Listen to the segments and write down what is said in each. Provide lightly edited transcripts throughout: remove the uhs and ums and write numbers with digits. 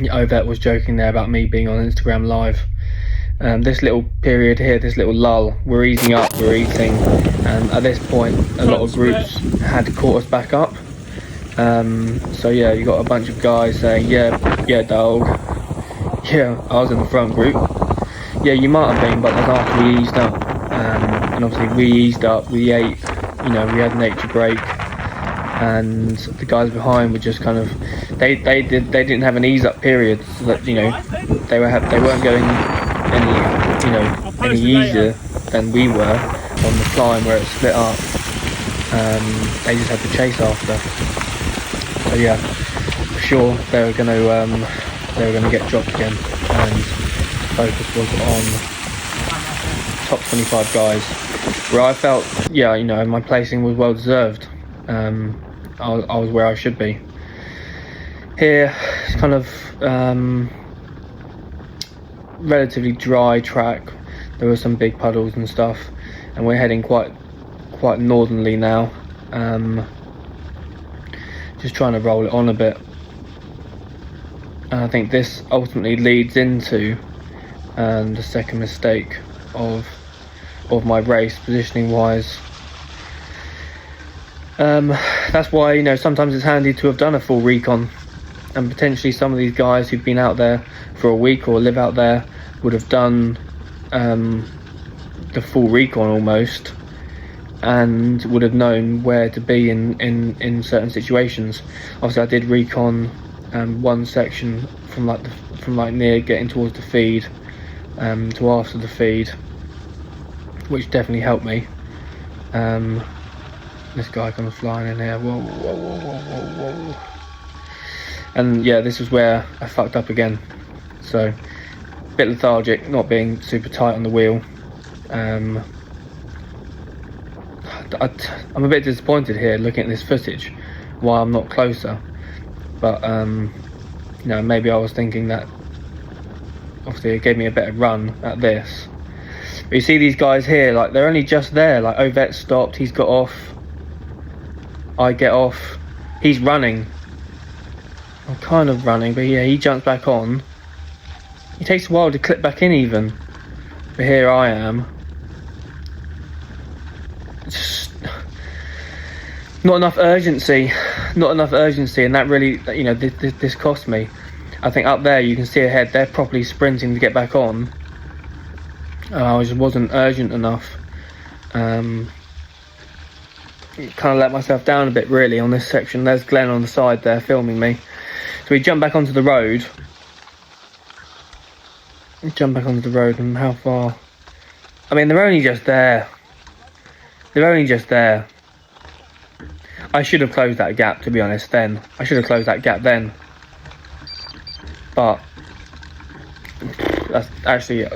Ovet was joking there about me being on Instagram Live. This little period here, this little lull, we're easing up, we're eating, and at this point a lot of groups had caught us back up. So yeah, you got a bunch of guys saying, yeah dog, yeah, I was in the front group. Yeah, you might have been, but that's after we eased up. And obviously we eased up, we ate, we had nature break, and the guys behind were just kind of, they didn't have an ease up period, so that they weren't going any easier than we were on the climb where it split up. They just had to chase after. So yeah, for sure they were gonna get dropped again, and focus was on top 25 guys, where I felt, my placing was well deserved. I was where I should be. Here, it's kind of relatively dry track. There were some big puddles and stuff, and we're heading quite northerly now. Just trying to roll it on a bit. And I think this ultimately leads into the second mistake of my race, positioning wise. That's why sometimes it's handy to have done a full recon, and potentially some of these guys who've been out there for a week or live out there would have done the full recon almost, and would have known where to be in certain situations. Obviously I did recon one section from near getting towards the feed to after the feed, which definitely helped me. This guy comes flying in here, whoa. And yeah, this is where I fucked up again. So, a bit lethargic, not being super tight on the wheel. I'm a bit disappointed here looking at this footage, why I'm not closer. But, maybe I was thinking that, obviously it gave me a better run at this. But you see these guys here, they're only just there. Ovet stopped, he's got off. I get off, he's running. I'm kind of running, but yeah, he jumps back on. It takes a while to clip back in even. But here I am. Just not enough urgency, and that really, this cost me. I think up there you can see ahead, they're properly sprinting to get back on. I just wasn't urgent enough. Kind of let myself down a bit really on this section. There's Glenn on the side there filming me. So we jump back onto the road. And how far? I mean, they're only just there. I should have closed that gap, to be honest, then. But that's actually,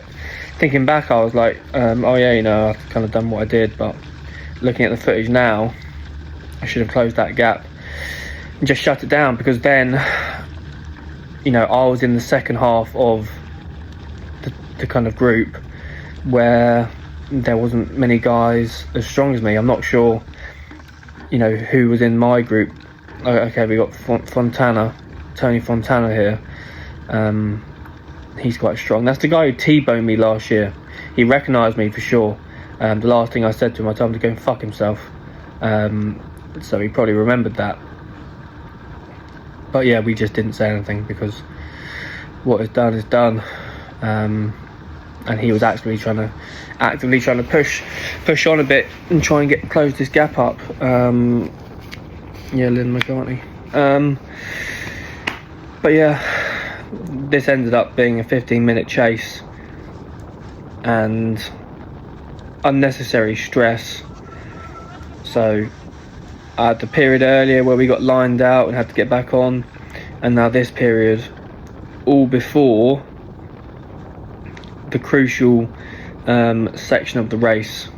thinking back, I was like, oh yeah, I've kind of done what I did, but looking at the footage now, I should have closed that gap and just shut it down, because then, I was in the second half of the kind of group where there wasn't many guys as strong as me. I'm not sure, who was in my group. Okay, we got Tony Fontana here. He's quite strong. That's the guy who T-boned me last year. He recognised me for sure. The last thing I said to him, I told him to go and fuck himself. So he probably remembered that. But yeah, we just didn't say anything, because what is done is done. And he was actively trying to push on a bit and try and close this gap up. Yeah, Lynn McCartney. But yeah, this ended up being a 15-minute chase and unnecessary stress. So I had the period earlier where we got lined out and had to get back on, and now this period, all before the crucial section of the race.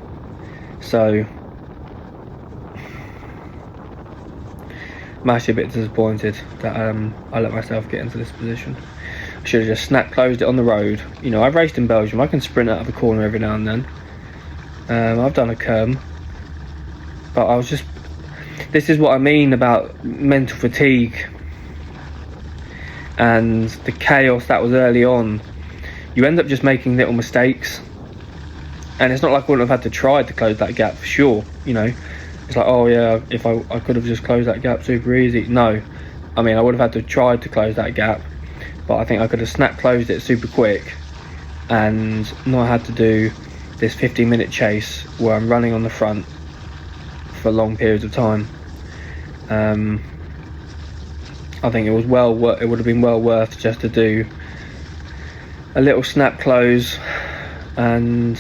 So I'm actually a bit disappointed that I let myself get into this position. I should have just closed it on the road. I've raced in Belgium, I can sprint out of a corner every now and then. I've done a curb, but this is what I mean about mental fatigue. and the chaos that was early on, you end up just making little mistakes. And it's not like I wouldn't have had to try to close that gap for sure, you know. It's like, oh yeah, if I could have just closed that gap super easy. No, I mean, I would have had to try to close that gap, but I think I could have snap closed it super quick and not had to do this 15-minute chase where I'm running on the front for long periods of time. I think it was it would have been well worth just to do a little snap close and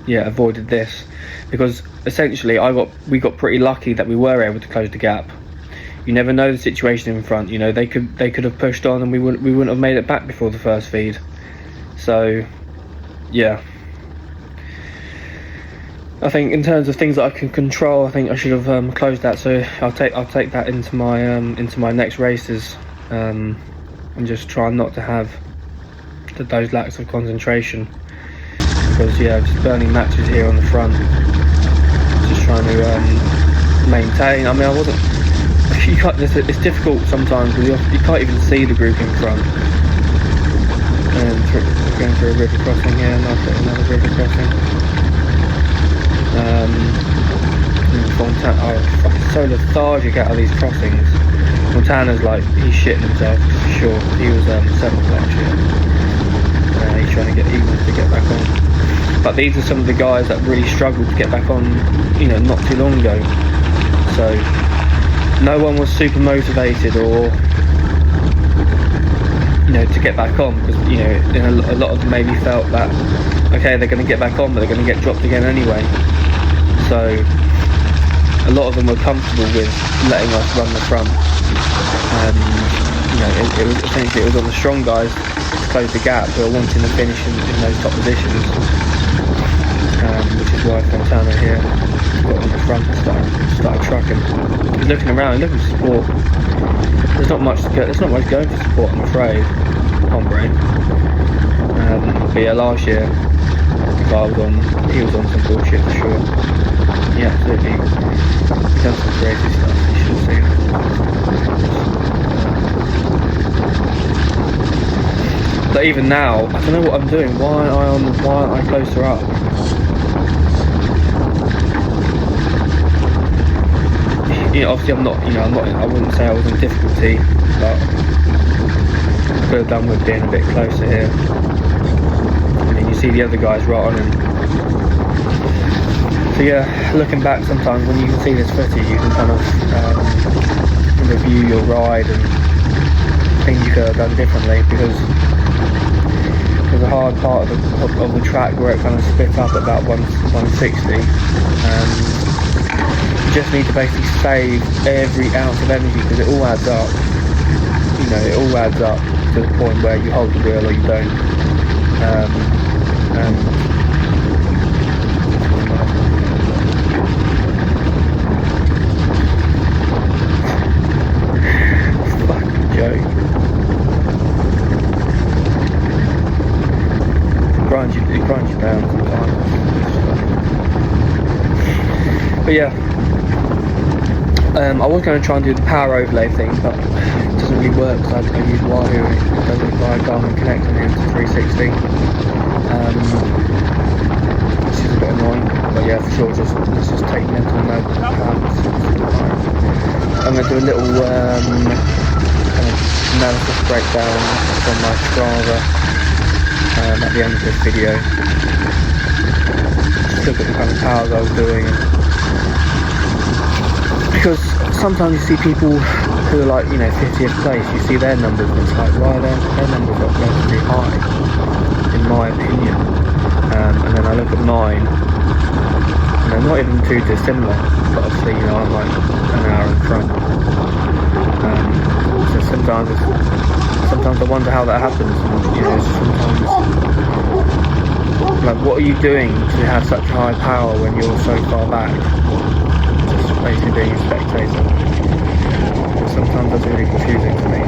yeah, avoided this, because essentially we got pretty lucky that we were able to close the gap. You never know the situation in front, you know, they could have pushed on and we wouldn't have made it back before the first feed. So yeah, I think in terms of things that I can control, I think I should have closed that. So I'll take that into my next races, and just try not to have those lacks of concentration. Because yeah, just burning matches here on the front, just trying to maintain. I mean, it's difficult sometimes because you can't even see the group in front. And we're going through a river crossing here, and I've got another river crossing. It's so lethargic out of these crossings. Montana's like, he's shitting himself for sure. He was 7th last year. He's trying to get back on. But these are some of the guys that really struggled to get back on, you know, not too long ago. So no one was super motivated or, you know, to get back on, because, you know, a lot of them maybe felt that, okay, they're going to get back on, but they're going to get dropped again anyway. So a lot of them were comfortable with letting us run the front. And, you know, it was on the strong guys to close the gap who are wanting to finish in those top positions. Which is why Fontana here got on the front and started trucking. He's looking around, looking for support. There's not much going for support, I'm afraid. Hombre. But yeah, last year the guy he was on some bullshit for sure. Yeah, absolutely. He's done some crazy stuff. You should have seen it. But even now, I don't know what I'm doing. Why aren't I closer up? You know, obviously I wouldn't say I was in difficulty, but I could have done with being a bit closer here. I mean, you see the other guys right on him. So yeah, looking back sometimes when you can see this footage, you can kind of review your ride and things you could have done differently, because there's a hard part of the track where it kind of split up at about 160, and you just need to basically save every ounce of energy, because it all adds up. You know, it all adds up to the point where you hold the wheel or you don't. And fucking joke. It grinds you down sometimes. But yeah, I was going to try and do the power overlay thing, but it doesn't really work because I use Wahoo and it doesn't require Garmin Connect on the M360, which is a bit annoying. But yeah, for sure, let's just take mental note of that. I'm going to do a little kind of analysis breakdown from my Strava at the end of this video. Just look at the kind of powers I was doing. Because sometimes you see people who are like, you know, 50th place, you see their numbers and it's like, why are their numbers not relatively high, in my opinion. And then I look at mine, and they're not even too dissimilar, but obviously, you know, I'm like an hour in front. So sometimes I wonder how that happens, and, you know, sometimes, like, what are you doing to have such high power when you're so far back? Basically being a spectator. Sometimes that's really confusing to me.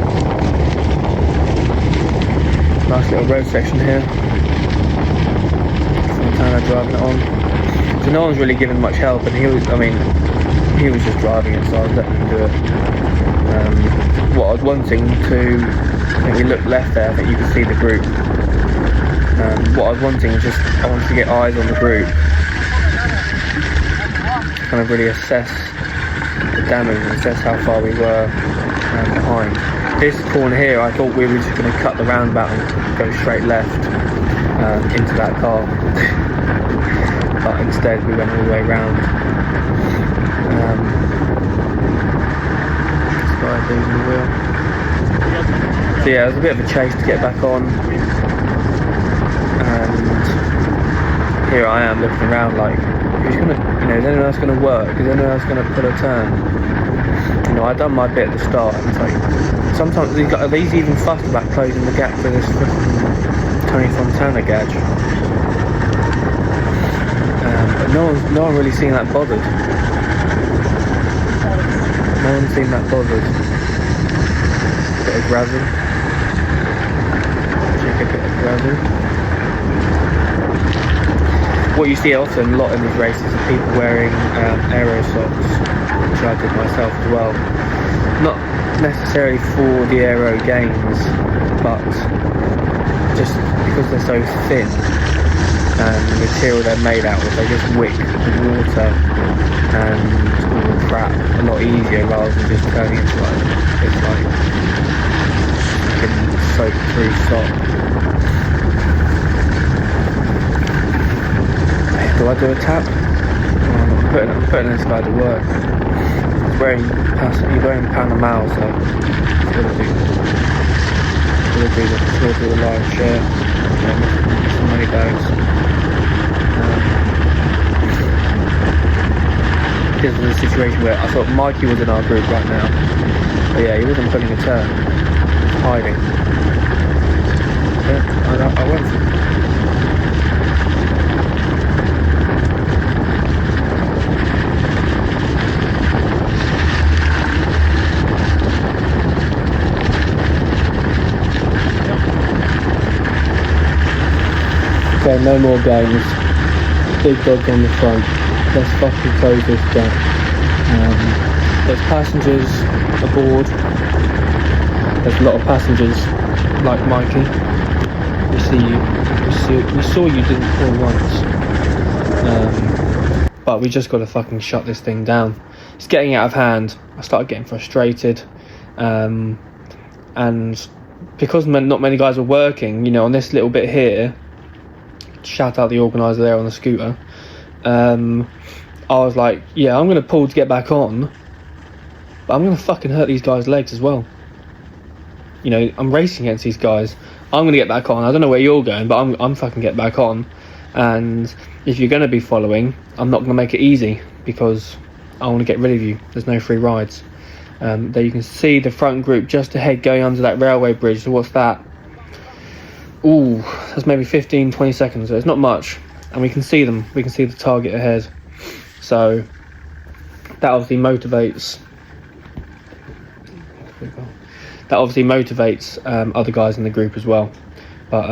Nice little road section here. Fontana driving it on. So no one's really given much help, and he was just driving it, so I was letting him do it. What I was wanting to, I think we looked left there, I think you can see the group. What I was wanting was just, I wanted to get eyes on the group, kind of really assess the damage and assess how far we were behind. This corner here, I thought we were just going to cut the roundabout and go straight left into that car, but instead we went all the way round. This guy losing the wheel. So yeah, it was a bit of a chase to get back on, and here I am looking around like, who's gonna, is anyone else gonna work? Is anyone else gonna pull a turn? I'd done my bit at the start, and it's like, sometimes are these even fussed about closing the gap for this Tony Fontana gadge? But no one really seen that bothered. No one's seen that bothered. Bit of gravel. Check a bit of gravel. What you see often a lot in these races are people wearing aero socks, which I did myself as well. Not necessarily for the aero gains, but just because they're so thin and the material they're made out of, they just wick the water and all the crap a lot easier rather than just turning into it's like fucking soaked through sock. Do I do a tap? I'm putting this guy to work. He's wearing pound a mile, so he's gonna do the live share. Some money bags. This was a situation where I thought Mikey was in our group right now, but yeah, he wasn't pulling a turn. He was hiding. Yeah, I went for it. Okay, no more games. Big dog on the front. Let's fucking close this gap. There's passengers aboard. There's a lot of passengers like Mikey. We see you. We saw you didn't pull once. But we just got to fucking shut this thing down. It's getting out of hand. I started getting frustrated. And because not many guys were working, on this little bit here, shout out the organiser there on the scooter, I was like, yeah, I'm going to pull to get back on, but I'm going to fucking hurt these guys' legs as well. I'm racing against these guys. I'm going to get back on. I don't know where you're going, but I'm fucking get back on. And if you're going to be following, I'm not going to make it easy, because I want to get rid of you. There's no free rides. There you can see the front group just ahead going under that railway bridge. So what's that? Ooh, that's maybe 15-20 seconds, so it's not much, and we can see them, we can see the target ahead, so that obviously motivates other guys in the group as well. But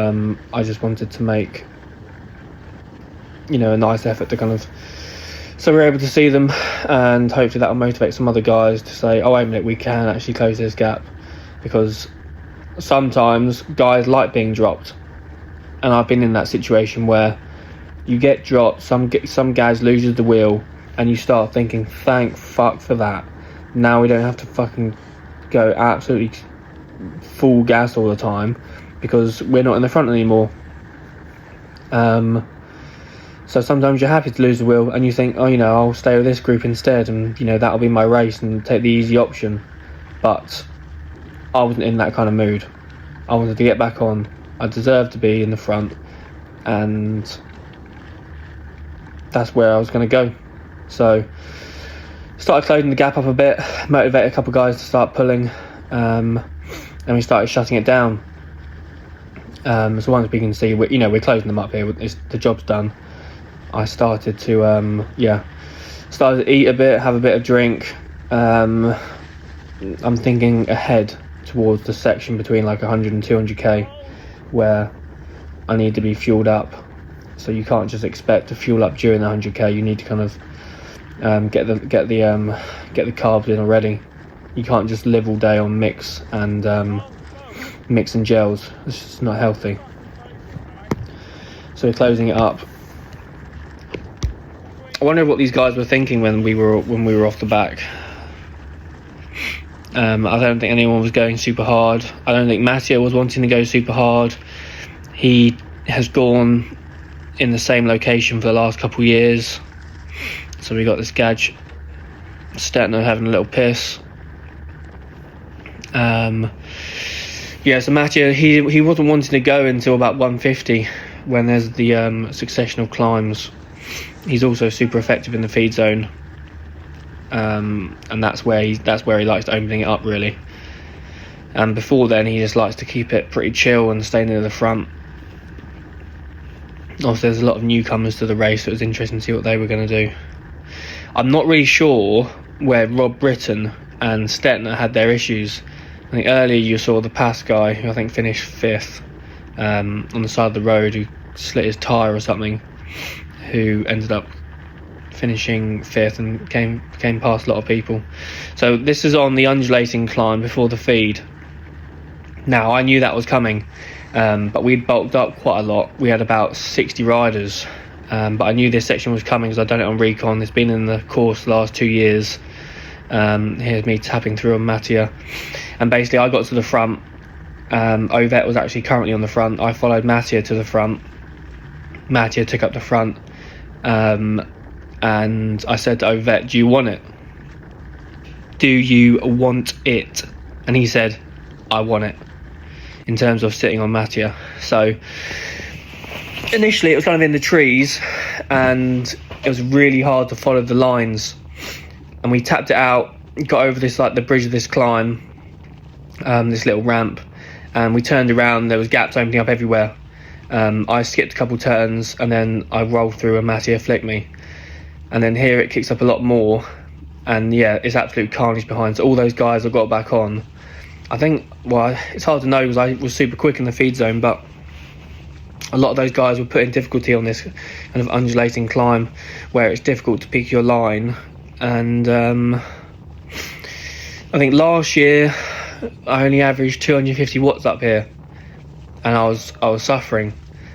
I just wanted to make a nice effort to kind of, so we're able to see them, and hopefully that'll motivate some other guys to say, oh wait a minute, we can actually close this gap, because sometimes guys like being dropped, and I've been in that situation where you get dropped, some guys loses the wheel, and you start thinking, thank fuck for that, now we don't have to fucking go absolutely full gas all the time because we're not in the front anymore. So sometimes you're happy to lose the wheel and you think, oh, I'll stay with this group instead, and that'll be my race and take the easy option. But I wasn't in that kind of mood. I wanted to get back on. I deserved to be in the front, and that's where I was going to go. So started closing the gap up a bit, motivated a couple of guys to start pulling, and we started shutting it down. So once we can see, we're closing them up here. The job's done. I started to started to eat a bit, have a bit of drink. I'm thinking ahead towards the section between like 100 and 200k where I need to be fueled up. So you can't just expect to fuel up during the 100k. You need to kind of get the carbs in already. You can't just live all day on mix and gels. It's just not healthy. So we're closing it up. I wonder what these guys were thinking when we were off the back. I don't think anyone was going super hard. I don't think Matteo was wanting to go super hard. He has gone in the same location for the last couple of years. So we got this gadge Stetner having a little piss. Yeah, so Matteo, he wasn't wanting to go until about 150 when there's the succession of climbs. He's also super effective in the feed zone, and that's where he likes to opening it up really. And before then, he just likes to keep it pretty chill and stay near the front. Also, there's a lot of newcomers to the race, so it was interesting to see what they were going to do. I'm not really sure where Rob Britton and Stetner had their issues. I think earlier you saw the past guy, who I think finished 5th on the side of the road, who slit his tyre or something, who ended up finishing 5th and came past a lot of people. So this is on the undulating climb before the feed. Now, I knew that was coming, but we'd bulked up quite a lot. We had about 60 riders, but I knew this section was coming because I'd done it on recon. It's been in the course the last 2 years. Here's me tapping through on Mattia, and basically I got to the front. Ovet was actually currently on the front. I followed Mattia to the front. Mattia took up the front, and I said to Ovet, "Do you want it? Do you want it?" And he said, "I want it," in terms of sitting on Mattia. So initially it was kind of in the trees, and it was really hard to follow the lines. And we tapped it out, got over this, like the bridge of this climb, this little ramp, and we turned around. There was gaps opening up everywhere. I skipped a couple turns, and then I rolled through, and Mattia flicked me. And then here it kicks up a lot more, and yeah, it's absolute carnage behind. So all those guys have got back on. I think, well, it's hard to know because I was super quick in the feed zone, but a lot of those guys were putting difficulty on this kind of undulating climb where it's difficult to pick your line. And I think last year I only averaged 250 watts up here, and I was suffering.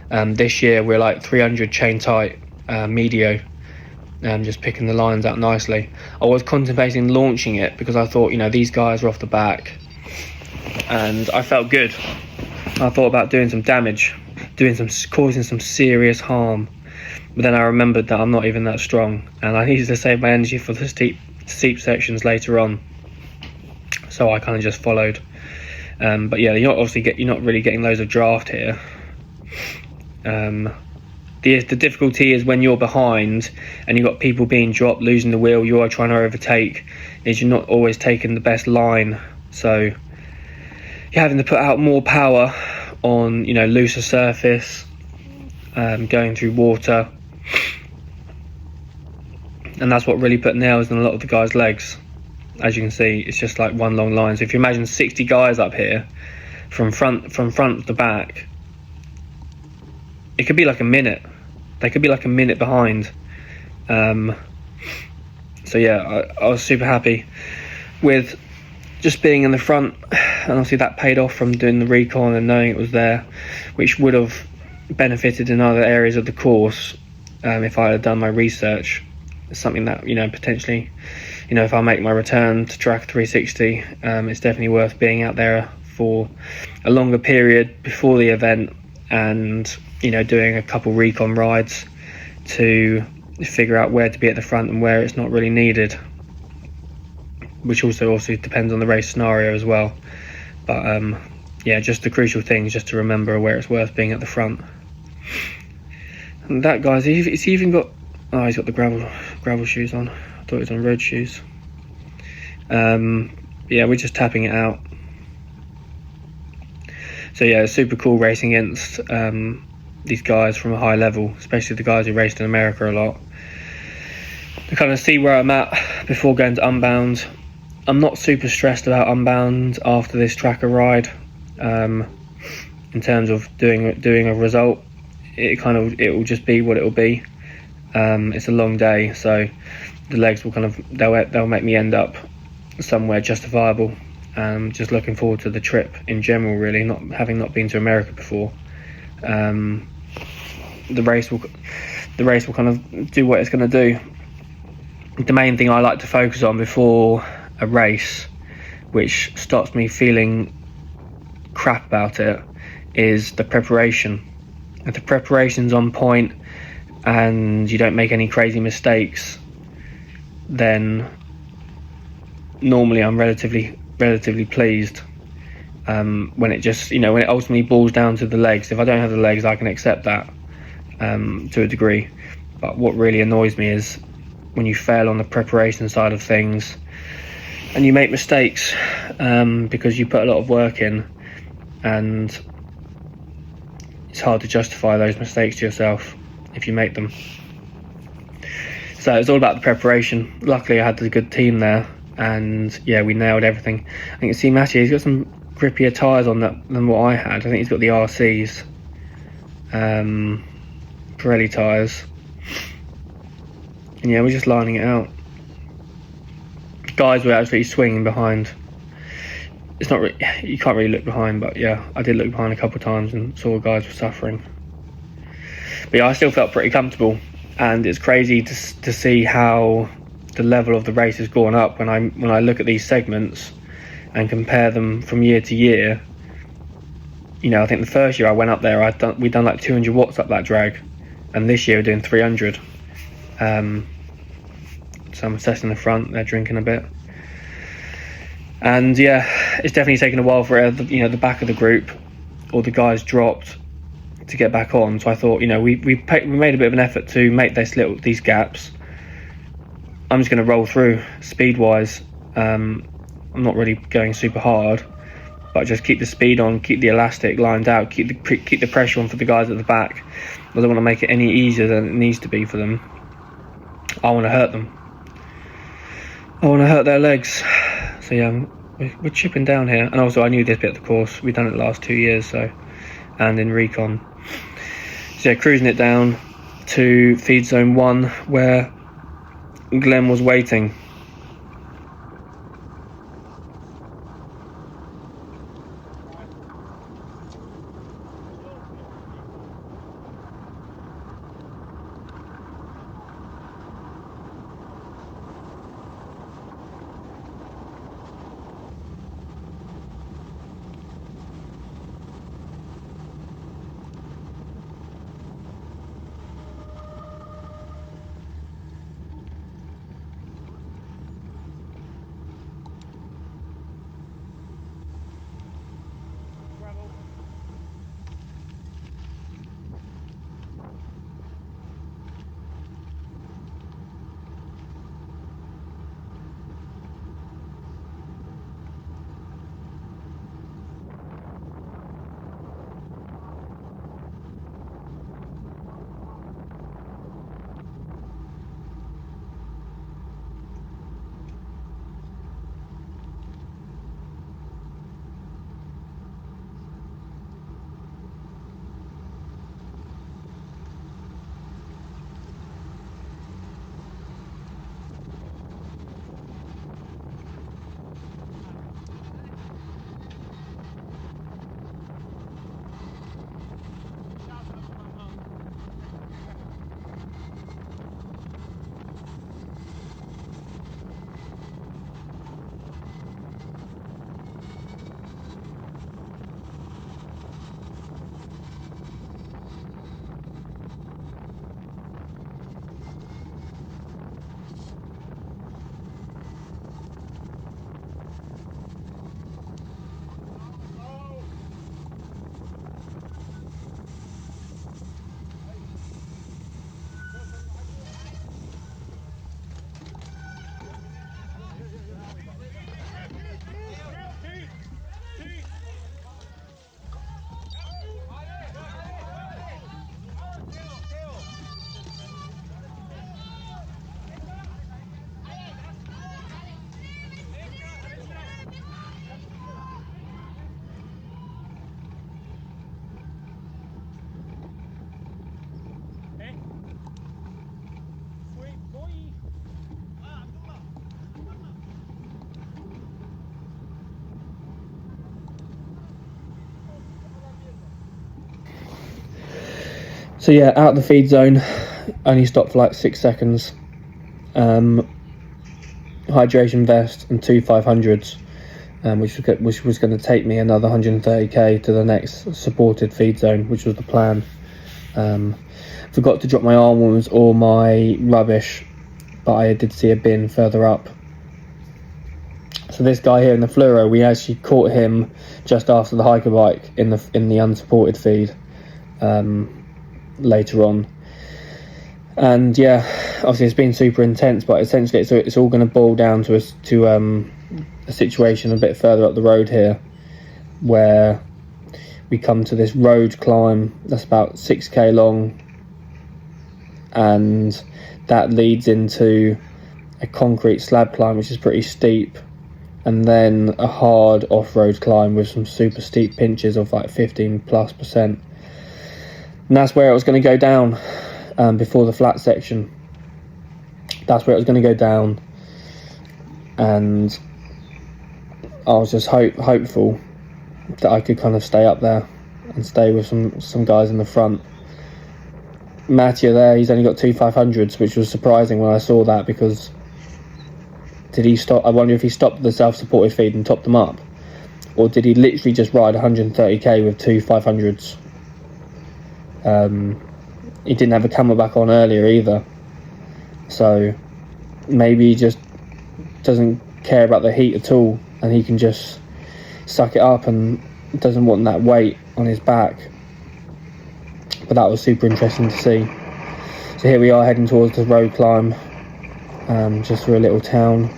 This year we're like 300 chain tight, medio, just picking the lines out nicely. I was contemplating launching it because I thought, these guys are off the back, and I felt good. I thought about doing some damage, causing some serious harm. But then I remembered that I'm not even that strong, and I needed to save my energy for the steep sections later on. So I kind of just followed. But yeah, you're not really getting loads of draft here. The difficulty is when you're behind and you've got people being dropped, losing the wheel, you are trying to overtake, is you're not always taking the best line. So you're having to put out more power on looser surface, going through water. And that's what really put nails in a lot of the guys' legs. As you can see, it's just like one long line. So if you imagine 60 guys up here, from front to back, it could be like a minute. They could be like a minute behind. So yeah, I was super happy with just being in the front, and obviously that paid off from doing the recon and knowing it was there, which would have benefited in other areas of the course if I had done my research. It's something that potentially, if I make my return to Traka 360, it's definitely worth being out there for a longer period before the event, and doing a couple recon rides to figure out where to be at the front and where it's not really needed, which also depends on the race scenario as well. But yeah, just the crucial thing is just to remember where it's worth being at the front. And that guy's he's even got, oh, he's got the gravel shoes on. I thought he was on road shoes. Yeah, we're just tapping it out. So yeah, it's super cool racing against these guys from a high level, especially the guys who raced in America a lot. To kind of see where I'm at before going to Unbound. I'm not super stressed about Unbound after this Traka ride. In terms of doing a result, it will just be what it will be. It's a long day, so the legs will they'll make me end up somewhere justifiable. Just looking forward to the trip in general, really, not been to America before. The race will kind of do what it's going to do. The main thing I like to focus on before a race, which stops me feeling crap about it, is the preparation. If the preparation's on point and you don't make any crazy mistakes, then normally I'm relatively pleased. When it just, when it ultimately boils down to the legs. If I don't have the legs, I can accept that to a degree. But what really annoys me is when you fail on the preparation side of things and you make mistakes because you put a lot of work in, and it's hard to justify those mistakes to yourself if you make them. So it's all about the preparation. Luckily I had a good team there, and yeah, we nailed everything. I can see Matty, he's got some grippier tyres on that than what I had. I think he's got the RCs, Pirelli tyres, and yeah, we're just lining it out. Guys were absolutely swinging behind. It's not you can't really look behind, but yeah, I did look behind a couple of times and saw guys were suffering. But yeah, I still felt pretty comfortable, and it's crazy to see how the level of the race has gone up when I look at these segments and compare them from year to year. I think the first year I went up there, we'd done like 200 watts up that drag, and this year we're doing 300. So I'm assessing the front, they're drinking a bit. And yeah, it's definitely taken a while for the back of the group, or the guys dropped, to get back on. So I thought, we made a bit of an effort to make these gaps. I'm just going to roll through speed wise. I'm not really going super hard, but just keep the speed on, keep the elastic lined out, keep the pressure on for the guys at the back. I don't want to make it any easier than it needs to be for them. I want to hurt them. I want to hurt their legs. So yeah, we're chipping down here. And also I knew this bit of the course. We've done it the last 2 years, and in recon. So yeah, cruising it down to feed zone 1 where Glenn was waiting. So yeah, out of the feed zone, only stopped for like 6 seconds. Hydration vest and 2 500s, which was going to take me another 130k to the next supported feed zone, which was the plan. Forgot to drop my arm warmers or my rubbish, but I did see a bin further up. So this guy here in the fluoro, we actually caught him just after the hiker bike in the unsupported feed later on. And yeah, obviously it's been super intense, but essentially it's all going to boil down to a situation a bit further up the road here, where we come to this road climb that's about 6k long, and that leads into a concrete slab climb which is pretty steep, and then a hard off-road climb with some super steep pinches of like 15+%, and that's where it was going to go down. Before the flat section, that's where it was going to go down, and I was just hopeful that I could kind of stay up there and stay with some guys in the front. Mattia there, he's only got 2 500s, which was surprising when I saw that, because did he stop? I wonder if he stopped the self-supported feed and topped them up, or did he literally just ride 130k with 2 500s? He didn't have a camelback on earlier either, so maybe he just doesn't care about the heat at all, and he can just suck it up and doesn't want that weight on his back. But that was super interesting to see. So here we are heading towards the road climb, just through a little town,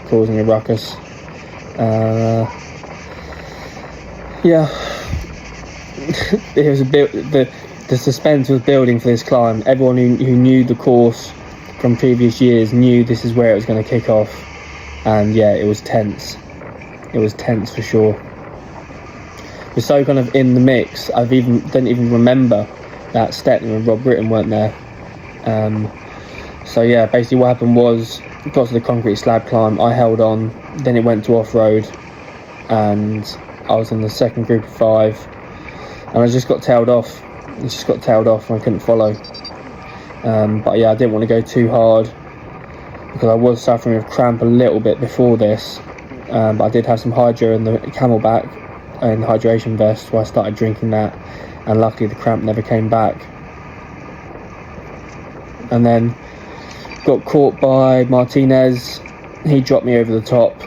causing a ruckus. Yeah, it was a bit. The suspense was building for this climb. Everyone who knew the course from previous years knew this is where it was going to kick off, and yeah, it was tense. It was tense for sure. We're so kind of in the mix. Didn't even remember that Stetner and Rob Britton weren't there. So yeah, basically what happened was, got to the concrete slab climb, I held on, then it went to off-road, and I was in the second group of 5, and I just got tailed off. And I couldn't follow. But yeah, I didn't want to go too hard, because I was suffering with cramp a little bit before this. But I did have some hydro in the camelback and hydration vest, so I started drinking that, and luckily the cramp never came back. And then got caught by Martinez. He dropped me over the top,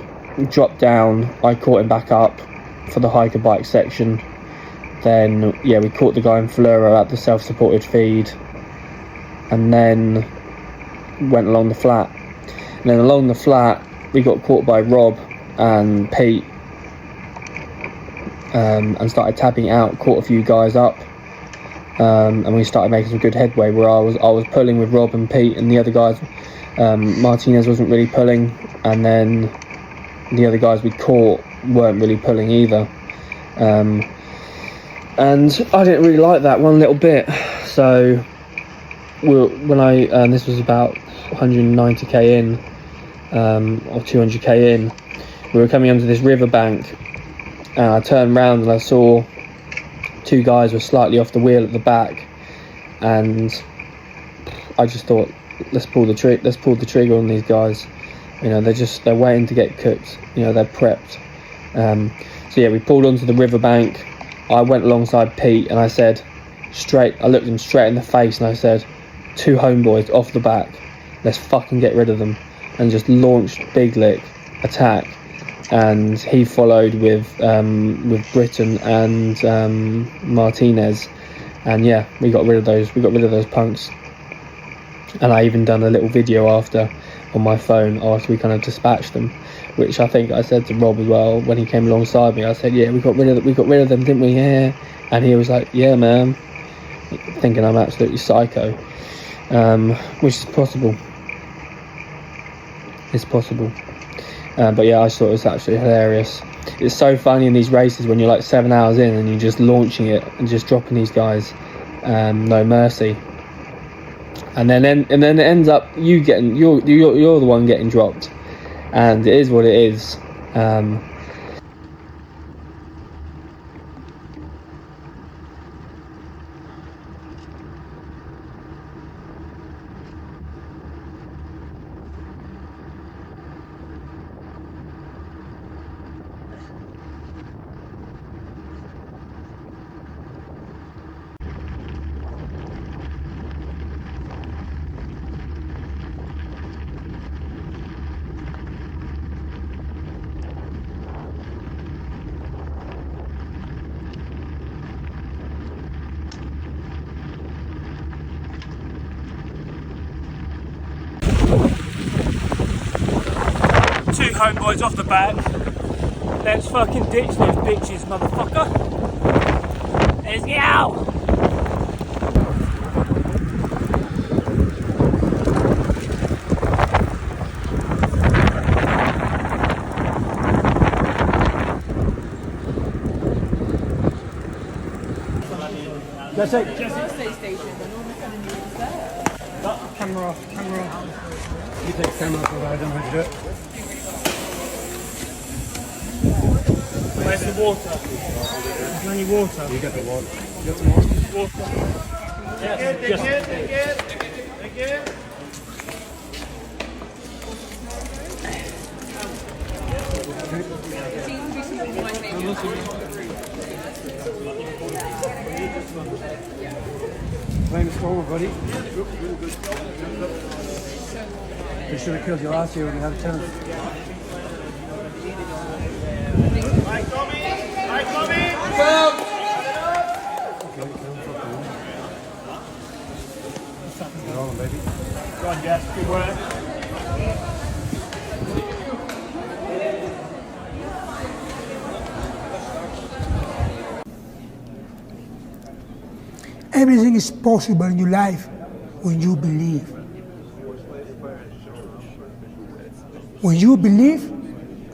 dropped down, I caught him back up for the hiker bike section. Then yeah, we caught the guy in fluoro at the self-supported feed, and then went along the flat. And then along the flat we got caught by Rob and Pete, and started tapping out, caught a few guys up, and we started making some good headway, where I was pulling with Rob and Pete, and the other guys, Martinez wasn't really pulling, and then the other guys we caught weren't really pulling either. And I didn't really like that one little bit. So when this was about 190k in, or 200k in, we were coming onto this riverbank, and I turned around and I saw 2 guys were slightly off the wheel at the back, and I just thought, let's pull the trigger on these guys. You know, they're waiting to get cooked. You know, they're prepped. So yeah, we pulled onto the riverbank. I went alongside Pete, and I looked him straight in the face, and I said, 2 homeboys off the back, let's fucking get rid of them, and just launched big lick attack. And he followed with Britton and Martinez, and yeah, we got rid of those punks. And I even done a little video after on my phone after we kind of dispatched them, which I think I said to Rob as well when he came alongside me. I said, yeah, we got rid of them, didn't we? Yeah. And he was like, yeah, man, thinking I'm absolutely psycho, which is possible. It's possible. But yeah, I thought it was absolutely hilarious. It's so funny in these races when you're like 7 hours in and you're just launching it and just dropping these guys, no mercy. And then it ends up you're the one getting dropped, and it is what it is. Two homeboys off the back. Let's fucking ditch those bitches, motherfucker. Let's go! That's it. Camera off, camera off. You take the camera off, I don't know how to do it. Where's the water? Is there any water? You get the water. Water. Thank you. Playing the score, buddy. You should have killed you last year when you had a chance. Hi, Tommy. Hi, Tommy. Go on, baby. Go on, Jess. Good work. Everything is possible in your life when you believe. When you believe,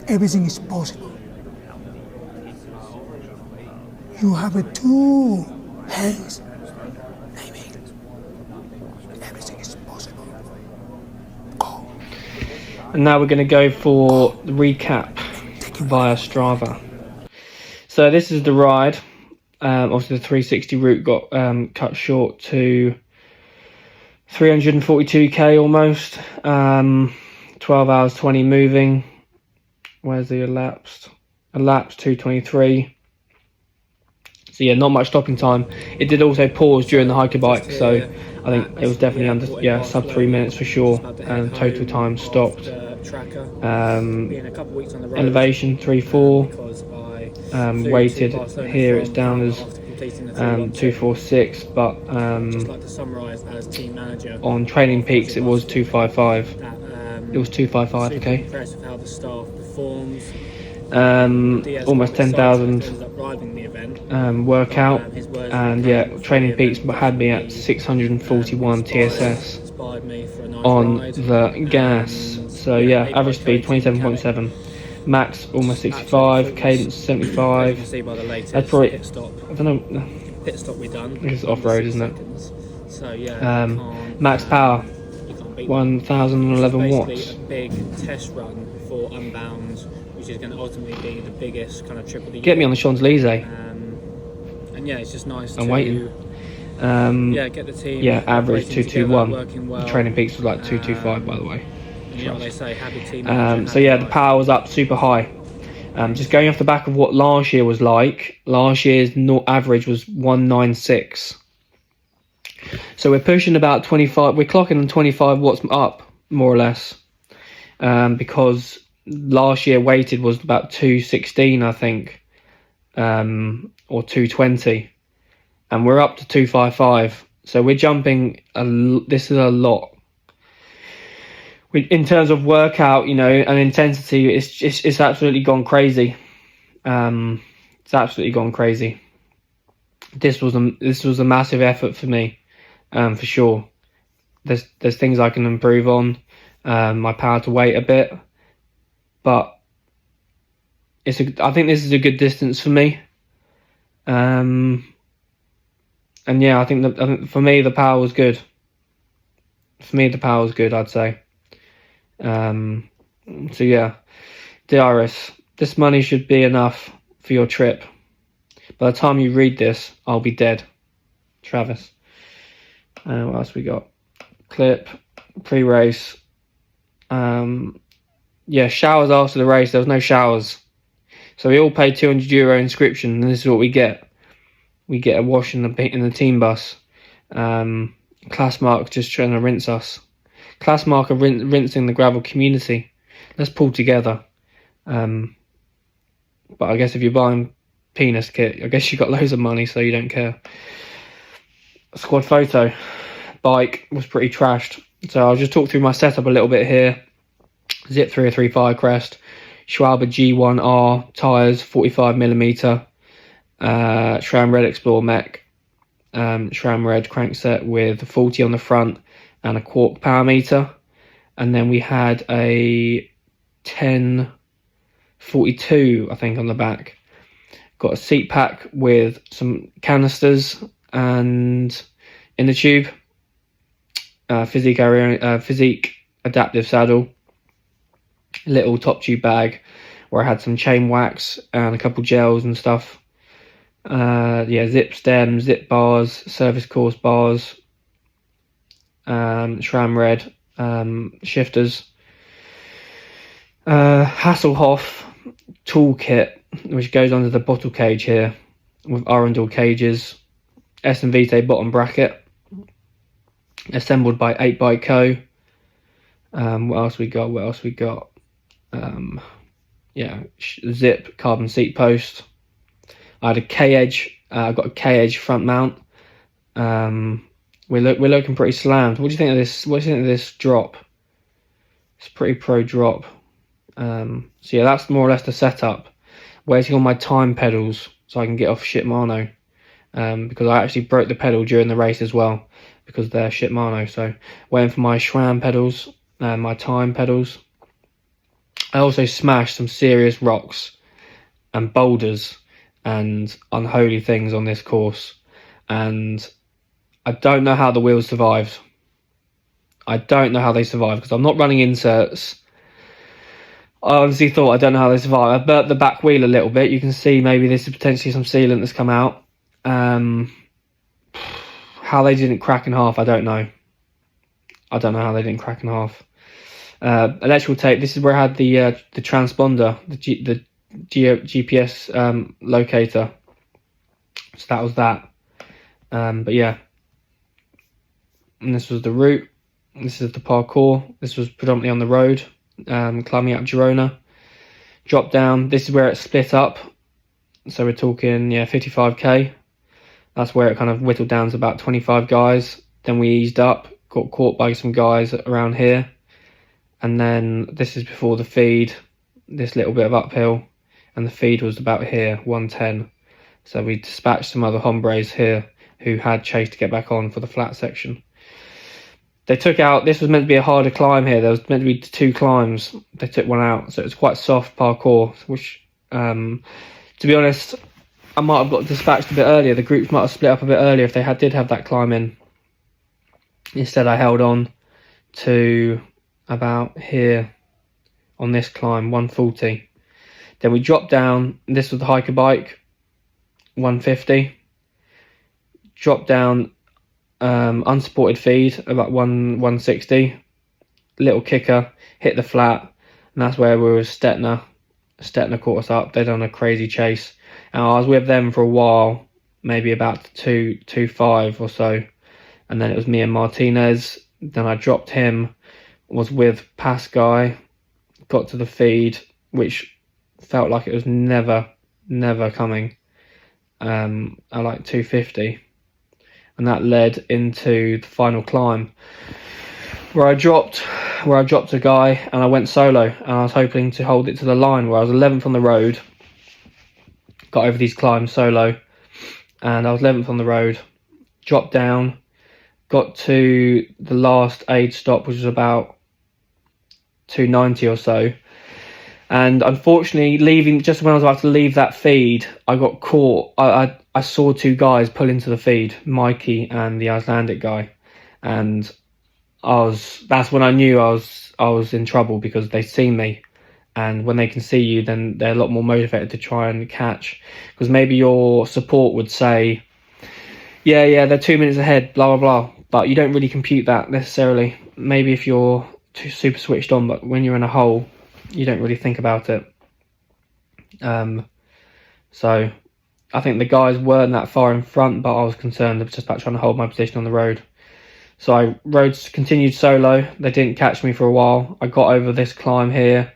everything is possible. You have two hands. Amen. Everything is possible. Go. And now we're going to go for the recap via Strava. So this is the ride. Obviously the 360 route got cut short to 342k almost. 12 hours 20 moving. Where's the elapsed? Elapsed 223. So yeah, not much stopping time. It did also pause during the hiker bike, so I think it was definitely under sub 3 minutes for sure. And total time stopped. Elevation 3.4. Weighted here it's down as 246, but on Training Peaks it was 255. It was 255, okay. Almost 10,000 workout, and yeah, Training Peaks had me at 641 TSS on the gas. So yeah, average speed 27.7. Max almost 65, cadence 75. That's probably, I don't know. Pit stop we done. It's off-road, isn't it? So yeah. Max power 1011 watts. A big test run for Unbound, which is going to ultimately be the biggest kind of trip of the year. Get me on the Champs-Élysées. And yeah, it's just nice. I'm waiting. Get the team. Yeah, average 221. Well. The Training Peaks was like 225, by the way. You know what they say, happy team. So yeah, the power was up super high. Just going off the back of what last year was like. Last year's average was 196. So we're pushing about 25. We're clocking on 25 watts up, more or less. Because last year weighted was about 216, I think, or 220, and we're up to 255. So we're jumping. This is a lot. In terms of workout, you know, and intensity, it's absolutely gone crazy. It's absolutely gone crazy. This was a massive effort for me, for sure. There's things I can improve on, my power to weight a bit, but I think this is a good distance for me. And yeah, I think for me the power was good. For me the power was good, I'd say. So yeah, DRS, this money should be enough for your trip. By the time you read this, I'll be dead. Travis. What else we got? Clip, pre-race. Yeah, showers after the race. There was no showers. So we all paid €200 inscription, and this is what we get. We get a wash in the team bus. Classmark just trying to rinse us. Classmark are rinsing the gravel community. Let's pull together. But I guess if you're buying penis kit, I guess you got loads of money, so you don't care. Squad photo. Bike was pretty trashed. So I'll just talk through my setup a little bit here. Zip 303 Firecrest, Schwalbe G1R tyres, 45mm, SRAM Red Explorer mech, SRAM Red crankset with 40 on the front and a Quark power meter. And then we had a 1042, I think, on the back. Got a seat pack with some canisters and in the tube, Physique adaptive saddle, little top tube bag where I had some chain wax and a couple gels and stuff. Yeah, zip stems, zip bars, service course bars, SRAM Red shifters, Hasselhoff toolkit, which goes under the bottle cage here with Arundel cages, SN-Vitae bottom bracket, assembled by 8 Co. What else we got? Yeah, zip carbon seat post. I had a K-edge. I got a K-edge front mount. We're looking pretty slammed. What do you think of this? What do you think of this drop? It's a pretty pro drop. So yeah, that's more or less the setup. Waiting on my time pedals so I can get off shit mono. Because I actually broke the pedal during the race as well because they're shit mono. So waiting for my SRAM pedals and my time pedals. I also smashed some serious rocks and boulders and unholy things on this course, and I don't know how the wheels survived. I don't know how they survived because I'm not running inserts. I honestly thought, I don't know how they survived. I burnt the back wheel a little bit. You can see maybe this is potentially some sealant that's come out. How they didn't crack in half, I don't know. I don't know how they didn't crack in half. Electrical tape. This is where I had the transponder, the GPS locator. So that was that. But yeah, and this was the route. This is the parkour. This was predominantly on the road, climbing up Girona. Drop down. This is where it split up. So we're talking 55k. That's where it kind of whittled down to about 25 guys. Then we eased up, got caught by some guys around here. And then this is before the feed, this little bit of uphill, and the feed was about here, 110. So we dispatched some other hombres here who had chased to get back on for the flat section. They took out, this was meant to be a harder climb here. There was meant to be 2 climbs. They took one out. So it's quite soft parkour, which, to be honest, I might have got dispatched a bit earlier. The groups might have split up a bit earlier if they did have that climb in. Instead, I held on to about here on this climb, 140. Then we dropped down. This was the hiker bike, 150. Dropped down, unsupported feed, about 160. Little kicker, hit the flat, and that's where we were with Stetner. Stetner caught us up. They'd done a crazy chase. And I was with them for a while, maybe about 2.5 or so. And then it was me and Martinez. Then I dropped him, was with Pass Guy, got to the feed, which felt like it was never coming, at like 250. And that led into the final climb where I dropped a guy and I went solo, and I was hoping to hold it to the line where I was 11th on the road. Got over these climbs solo, and I was 11th on the road. Dropped down, got to the last aid stop, which was about 290 or so. And unfortunately, leaving just when I was about to leave that feed, I got caught. I saw 2 guys pull into the feed, Mikey and the Icelandic guy, and that's when I knew I was in trouble, because they'd seen me. And when they can see you, then they're a lot more motivated to try and catch. Because maybe your support would say, yeah, they're 2 minutes ahead, blah, blah, blah. But you don't really compute that necessarily. Maybe if you're too super switched on, but when you're in a hole, you don't really think about it. So I think the guys weren't that far in front, but I was concerned just about trying to hold my position on the road. So I continued solo. They didn't catch me for a while. I got over this climb here.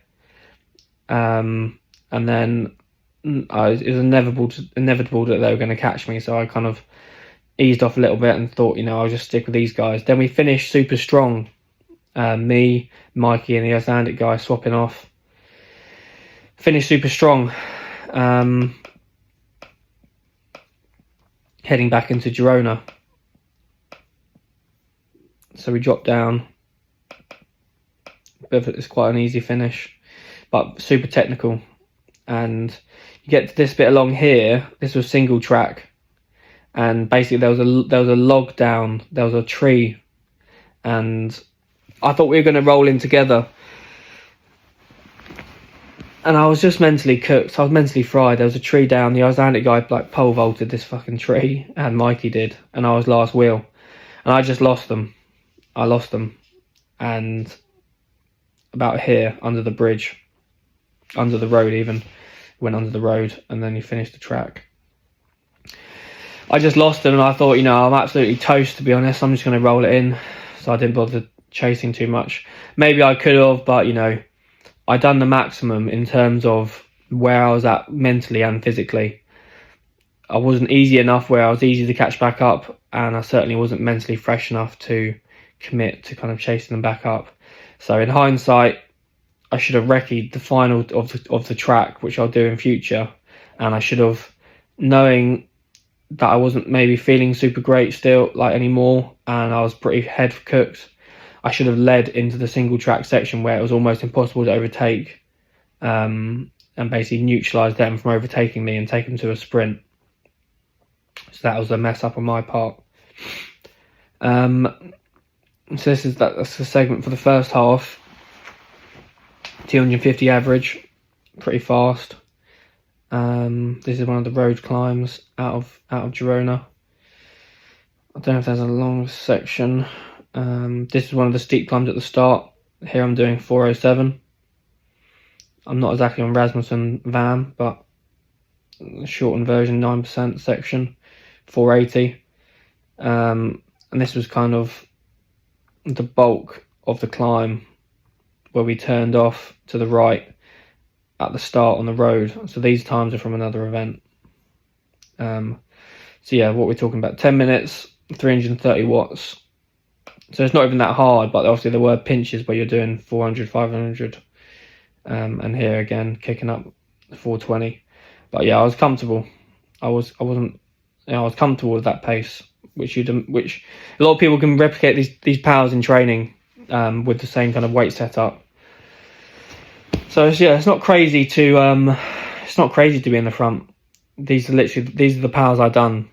And then it was inevitable that they were going to catch me, so I kind of eased off a little bit and thought, I'll just stick with these guys. Then we finished super strong Me, Mikey and the Icelandic guy swapping off. Finished super strong. Heading back into Girona. So we dropped down. It's quite an easy finish, but super technical. And you get to this bit along here. This was single track, and basically there was a log down. There was a tree, and I thought we were going to roll in together. And I was just mentally cooked. I was mentally fried. There was a tree down. The Icelandic guy like pole vaulted this fucking tree, and Mikey did, and I was last wheel, and I just lost them. I lost them, and about here under the bridge, under the road even, went under the road, and then he finished the track. I just lost them, and I thought, I'm absolutely toast, to be honest. I'm just going to roll it in, so I didn't bother chasing too much. Maybe I could have, but I done the maximum in terms of where I was at mentally and physically. I wasn't easy enough where I was easy to catch back up, and I certainly wasn't mentally fresh enough to commit to kind of chasing them back up. So in hindsight, I should have recce'd the final of the track, which I'll do in future, and I should have, knowing that I wasn't maybe feeling super great still anymore, and I was pretty head cooked, I should have led into the single track section where it was almost impossible to overtake, and basically neutralise them from overtaking me and take them to a sprint. So that was a mess up on my part. So that's the segment for the first half. 250 average, pretty fast. This is one of the road climbs out of Girona. I don't know if there's a long section. This is one of the steep climbs at the start. Here I'm doing 407. I'm not exactly on Rasmussen van, but the shortened version, 9% section, 480. And this was kind of the bulk of the climb, where we turned off to the right at the start on the road. So these times are from another event. So yeah, what we're talking about, 10 minutes, 330 watts. So it's not even that hard, but obviously there were pinches where you're doing 400, 500. And here again, kicking up 420. But yeah, I was comfortable. I was comfortable with that pace, which a lot of people can replicate these powers in training, with the same kind of weight setup. So yeah, it's not crazy to be in the front. These are the powers I've done.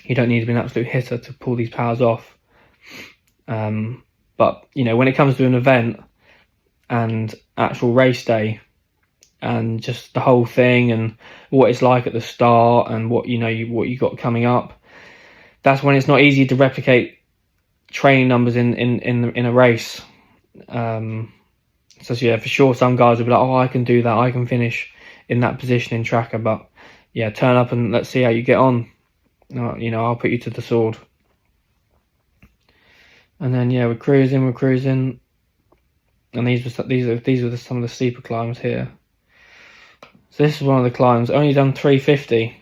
You don't need to be an absolute hitter to pull these powers off. But when it comes to an event and actual race day, and just the whole thing and what it's like at the start and what you got coming up, that's when it's not easy to replicate training numbers in a race. So yeah, for sure, some guys will be like, oh, I can do that, I can finish in that position in Traka, but yeah, turn up and let's see how you get on. I'll put you to the sword. And then yeah, we're cruising, and these were some of the steeper climbs here. So this is one of the climbs. Only done 350.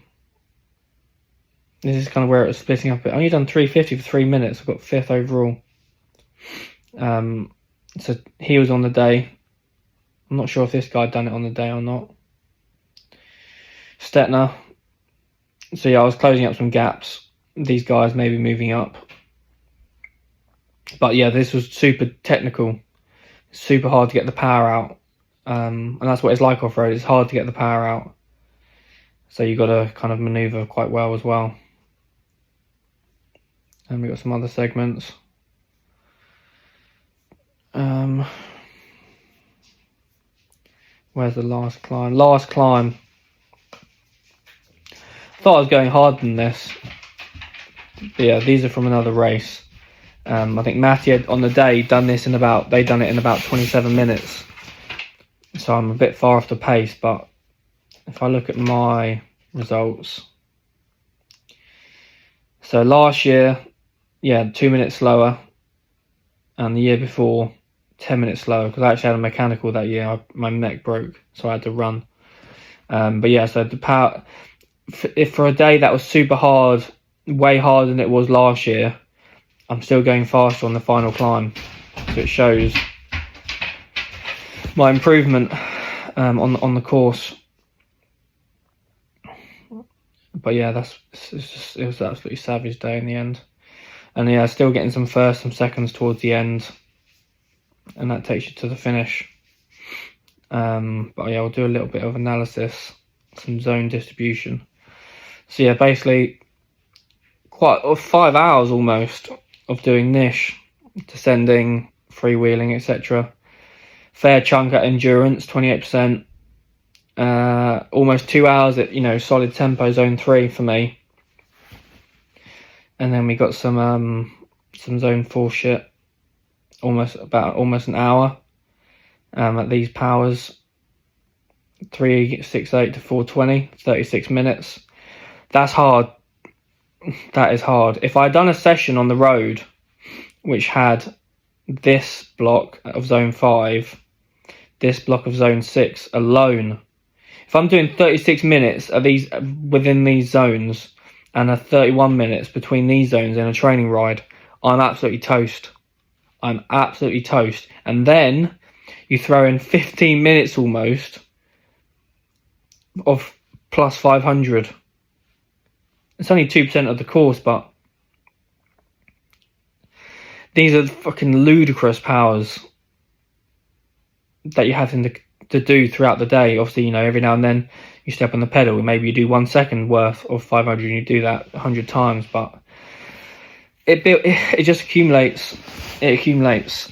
This is kind of where it was splitting up. Only done 350 for 3 minutes. I've got 5th overall. So he was on the day. I'm not sure if this guy done it on the day or not. Stetner. So yeah, I was closing up some gaps. These guys may be moving up. But yeah, this was super technical. Super hard to get the power out. And that's what it's like off-road. It's hard to get the power out. So you got to kind of manoeuvre quite well as well. And we got some other segments. Where's the last climb? Last climb. Thought I was going harder than this. But yeah, these are from another race. I think Matty had on the day done it in about 27 minutes. So I'm a bit far off the pace, but if I look at my results. So last year, yeah, 2 minutes slower. And the year before, 10 minutes slower, because I actually had a mechanical that year. My neck broke, so I had to run. But yeah, so the power, if for a day that was super hard, way harder than it was last year, I'm still going faster on the final climb. so it shows my improvement on the course. But yeah, it was an absolutely savage day in the end. And yeah, still getting some firsts, some seconds towards the end, and that takes you to the finish. But yeah, I'll do a little bit of analysis, some zone distribution. So yeah, basically quite 5 hours almost of doing niche, descending, freewheeling, etc. Fair chunk at endurance, 28%. Almost 2 hours at, you know, solid tempo, zone 3 for me. And then we got some zone 4 shit, almost an hour at these powers, 368 to 420, 36 minutes. That's hard. That is hard. If I'd done a session on the road which had this block of zone 5, this block of zone 6 alone, if I'm doing 36 minutes of these within these zones and a 31 minutes between these zones in a training ride, I'm absolutely toast. I'm absolutely toast. And then you throw in 15 minutes almost of plus 500. It's only 2% of the course, but these are fucking ludicrous powers that you have to do throughout the day. Obviously, you know, every now and then you step on the pedal and maybe you do 1 second worth of 500 and you do that 100 times, but it just accumulates. It accumulates.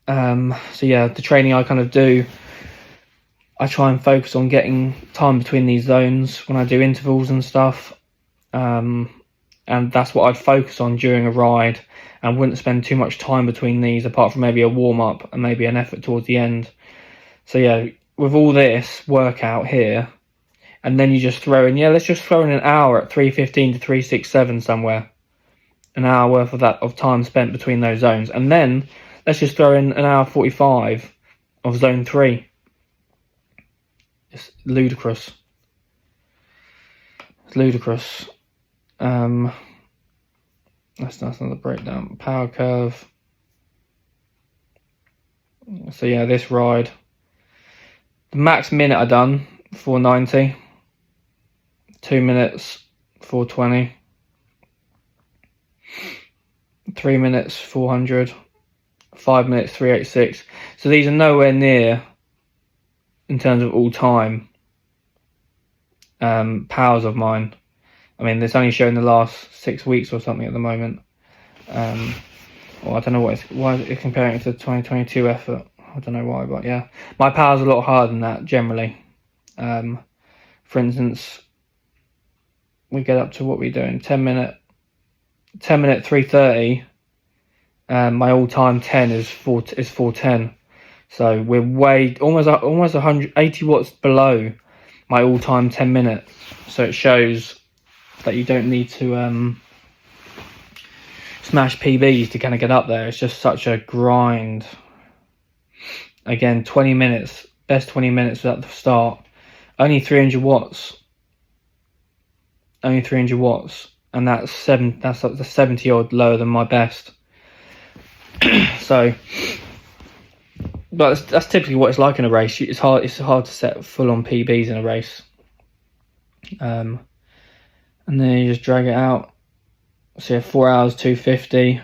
So yeah, the training I kind of do, I try and focus on getting time between these zones when I do intervals and stuff. And that's what I'd focus on during a ride, and wouldn't spend too much time between these apart from maybe a warm-up and maybe an effort towards the end. So yeah, with all this workout here, and then you just throw in, let's just throw in an hour at 315 to 367 somewhere, an hour worth of that of time spent between those zones, and then let's just throw in an hour 45 of zone 3. It's ludicrous. It's ludicrous. That's another breakdown. Power curve. So yeah, this ride, the max minute I done 490, 2 minutes 420, 3 minutes 400, 5 minutes 386. So these are nowhere near, in terms of all time, powers of mine. I mean, it's only showing the last 6 weeks or something at the moment. Well, I don't know why it's comparing it to the 2022 effort. I don't know why, but yeah, my power's a lot harder than that generally. For instance, we get up to what we're doing, 10 minute 330. My all-time 10 is 410. So we're way almost 180 watts below my all-time 10 minutes. So it shows that you don't need to smash PBs to kind of get up there. It's just such a grind. Again, 20 minutes, best 20 minutes at the start. Only 300 watts. Only 300 watts, and that's 70 odd lower than my best. So, but that's typically what it's like in a race. It's hard to set full on PBs in a race. And then you just drag it out. So yeah, 4 hours 250,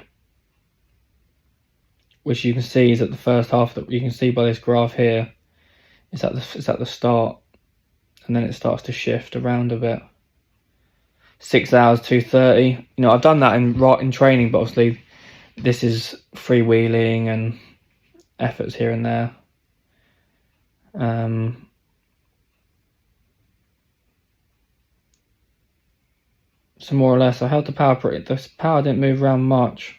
which you can see is at the first half. That you can see by this graph here. It's at the start, and then it starts to shift around a bit. 6 hours 230. You know, I've done that in training, but obviously this is freewheeling and efforts here and there. So more or less, I held the power this power didn't move around much.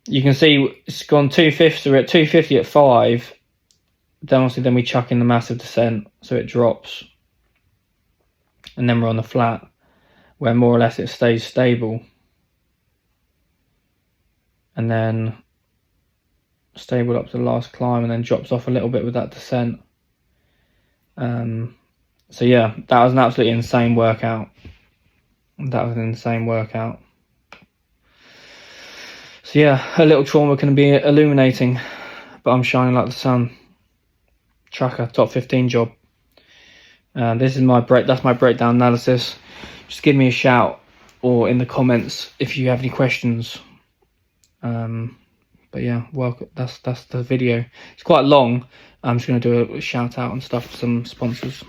You can see it's gone 250. We're at 250 at 5. Then obviously we chuck in the massive descent, so it drops, and then we're on the flat, where more or less it stays stable, and then stable up to the last climb, and then drops off a little bit with that descent. So yeah, that was an absolutely insane workout. So yeah, a little trauma can be illuminating, but I'm shining like the sun. Traka, top 15 job. This is my that's my breakdown analysis. Just give me a shout or in the comments if you have any questions. But yeah, welcome. That's the video. It's quite long. I'm just going to do a shout out and stuff to some sponsors.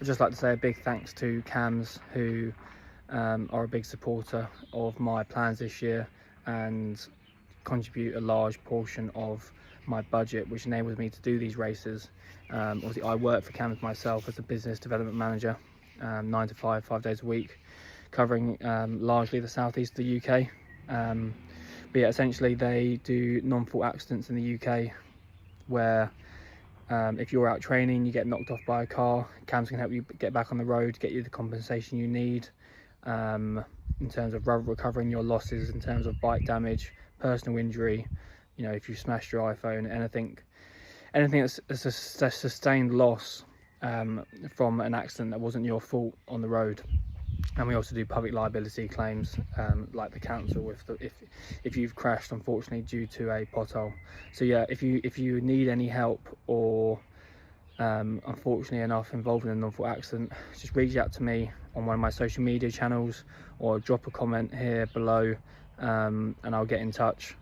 I'd just like to say a big thanks to Cams, who are a big supporter of my plans this year and contribute a large portion of my budget, which enables me to do these races. Obviously, I work for Cams myself as a business development manager, 9 to 5, 5 days a week, covering largely the southeast of the UK. But yeah, essentially they do non-fault accidents in the UK where if you're out training, you get knocked off by a car, Cams can help you get back on the road, get you the compensation you need in terms of recovering your losses, in terms of bike damage, personal injury, you know, if you smashed your iPhone, anything that's a sustained loss from an accident that wasn't your fault on the road. And we also do public liability claims, like the council if you've crashed unfortunately due to a pothole. So yeah, if you need any help or unfortunately enough involved in a non-fault accident, just reach out to me on one of my social media channels or drop a comment here below, and I'll get in touch,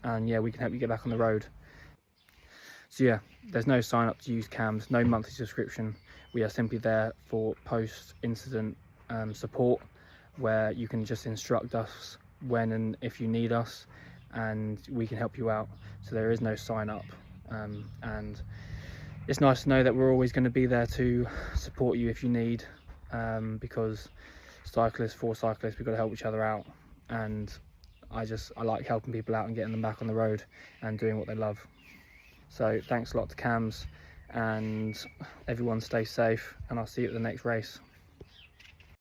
and yeah, we can help you get back on the road. So yeah, there's no sign up to use Cams, no monthly subscription. We are simply there for post-incident support, where you can just instruct us when and if you need us, and we can help you out. So there is no sign up, and it's nice to know that we're always going to be there to support you if you need, because cyclists, we've got to help each other out, and I like helping people out and getting them back on the road and doing what they love. So thanks a lot to Cams, and everyone stay safe, and I'll see you at the next race.